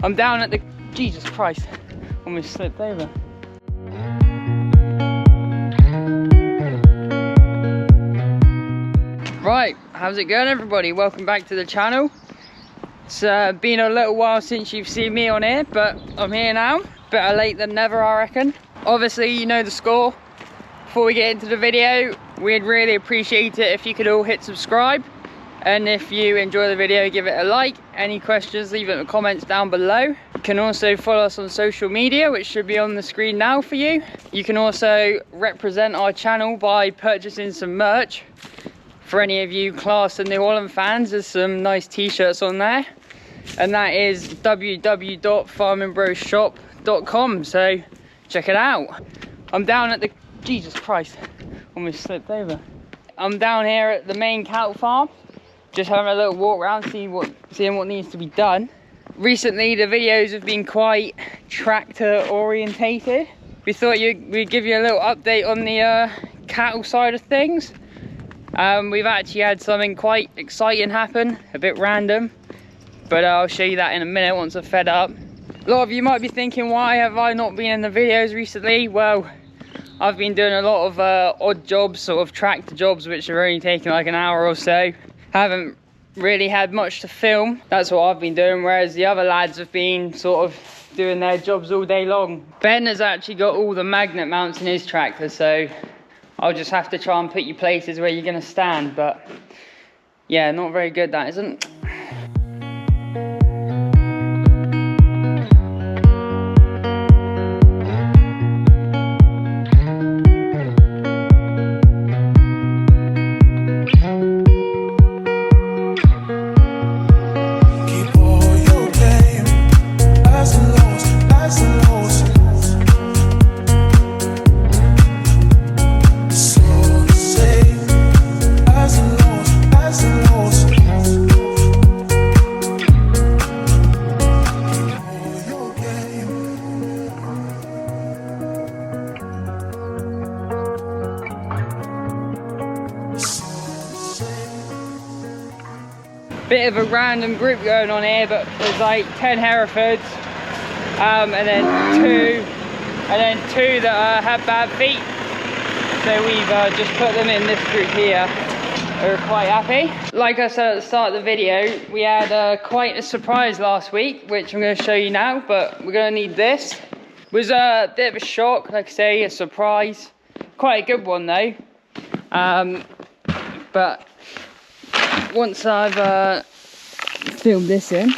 I'm down at the, Jesus Christ, almost slipped over. Right, how's it going everybody? Welcome back to the channel. It's been a little while since you've seen me on here, but I'm here now. Better late than never, I reckon. Obviously, you know the score. Before we get into the video, we'd really appreciate it if you could all hit subscribe. And if you enjoy the video, give it a like. Any questions, leave it in the comments down below. You can also follow us on social media, which should be on the screen now for you. You can also represent our channel by purchasing some merch. For any of you Class and New Holland fans, there's some nice t-shirts on there. And that is www.farmingbrosshop.com, so check it out. I'm down at the, Jesus Christ, almost slipped over. I'm down here at the main cattle farm. Just having a little walk around, seeing what needs to be done. Recently, the videos have been quite tractor orientated. We thought we'd give you a little update on the cattle side of things. We've actually had something quite exciting happen, a bit random, but I'll show you that in a minute once I've fed up. A lot of you might be thinking, why have I not been in the videos recently? Well, I've been doing a lot of odd jobs, sort of tractor jobs, which are only taking like an hour or so. Haven't really had much to film. That's what I've been doing, whereas the other lads have been sort of doing their jobs all day long. Ben has actually got all the magnet mounts in his tractor, so I'll just have to try and put you places where you're going to stand, but yeah, not very good that isn't. Bit of a random group going on here, but there's like 10 Herefords, and then two that have bad feet. So we've just put them in this group here. We're quite happy. Like I said at the start of the video, we had quite a surprise last week, which I'm going to show you now, but we're going to need this. It was a bit of a shock, like I say, a surprise. Quite a good one though. But once I've filled this in,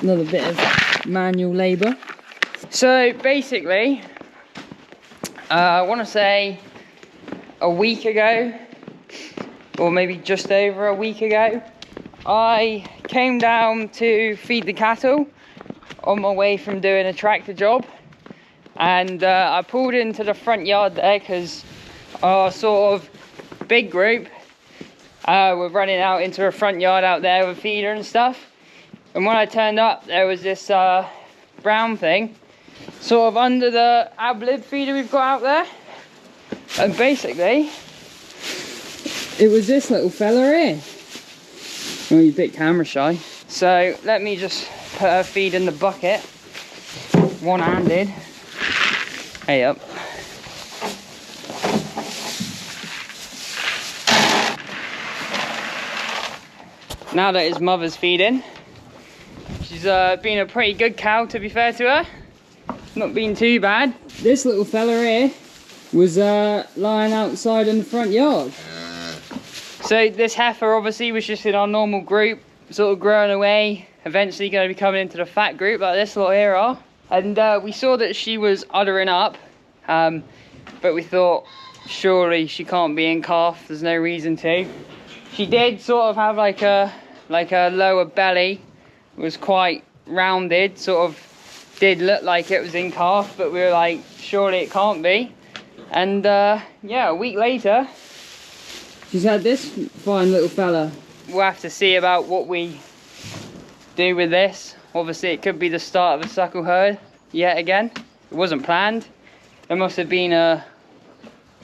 another bit of manual labour. So basically, I want to say a week ago, or maybe just over a week ago, I came down to feed the cattle on my way from doing a tractor job, and I pulled into the front yard there because our sort of big group we're running out into a front yard out there with a feeder and stuff. And when I turned up, there was this brown thing sort of under the ab lib feeder we've got out there. And basically, it was this little fella here. Oh, you're a bit camera shy. So let me just put her feed in the bucket, one-handed. Hey up. Now that his mother's feeding, she's been a pretty good cow, to be fair to her. Not been too bad. This little fella here was lying outside in the front yard. So this heifer obviously was just in our normal group, sort of growing away, eventually going to be coming into the fat group like this lot here are. And we saw that she was uddering up, but we thought surely she can't be in calf, there's no reason to. She did sort of have like a lower belly, it was quite rounded, sort of did look like it was in calf, but we were like, surely it can't be. And yeah, a week later, she's had this fine little fella. We'll have to see about what we do with this. Obviously it could be the start of a suckle herd yet again. It wasn't planned. There must have been a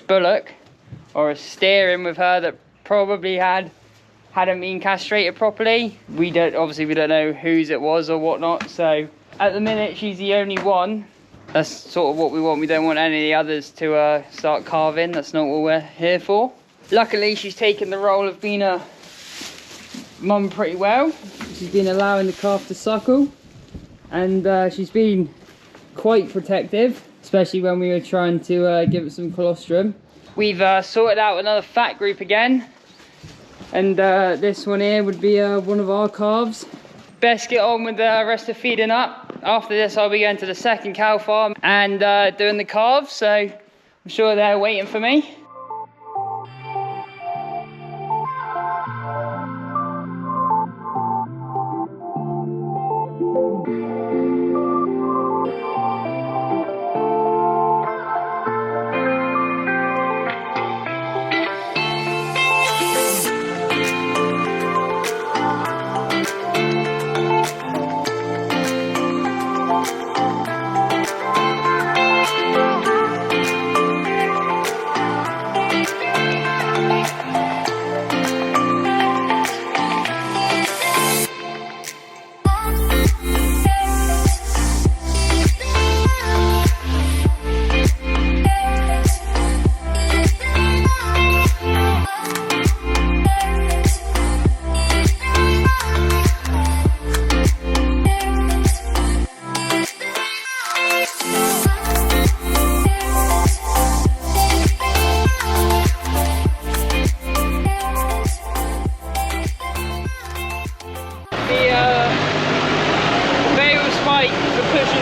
bullock or a steer in with her that probably had hadn't been castrated properly. We don't know whose it was or whatnot. So at the minute, she's the only one. That's sort of what we want. We don't want any of the others to start calving. That's not what we're here for. Luckily, she's taken the role of being a mum pretty well. She's been allowing the calf to suckle, and she's been quite protective, especially when we were trying to give it some colostrum. We've sorted out another fat group again, and this one here would be one of our calves. Best get on with the rest of feeding up. After this, I'll be going to the second cow farm and doing the calves, so I'm sure they're waiting for me.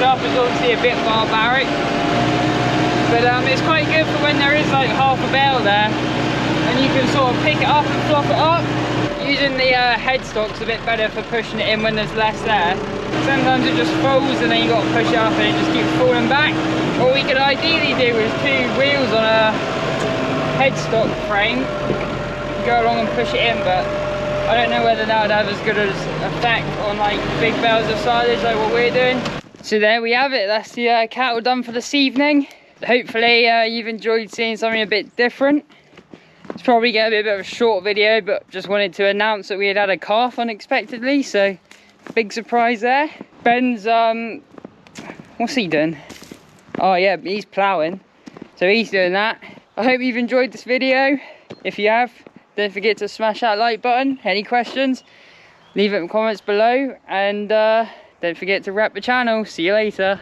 Up is obviously a bit barbaric, but it's quite good for when there is like half a bale there and you can sort of pick it up and flop it up. Using the headstock's a bit better for pushing it in when there's less there. Sometimes it just folds and then you got to push it up and it just keeps falling back. What we could ideally do is 2 wheels on a headstock frame, go along and push it in, but I don't know whether that would have as good an effect on like big bales of silage like what we're doing. So there we have it, that's the cattle done for this evening. Hopefully you've enjoyed seeing something a bit different. It's probably going to be a bit of a short video, but just wanted to announce that we had a calf unexpectedly, so big surprise there. Ben's, what's he doing? Oh yeah, he's ploughing, so he's doing that. I hope you've enjoyed this video. If you have, don't forget to smash that like button. Any questions, leave it in the comments below, and don't forget to rep the channel. See you later.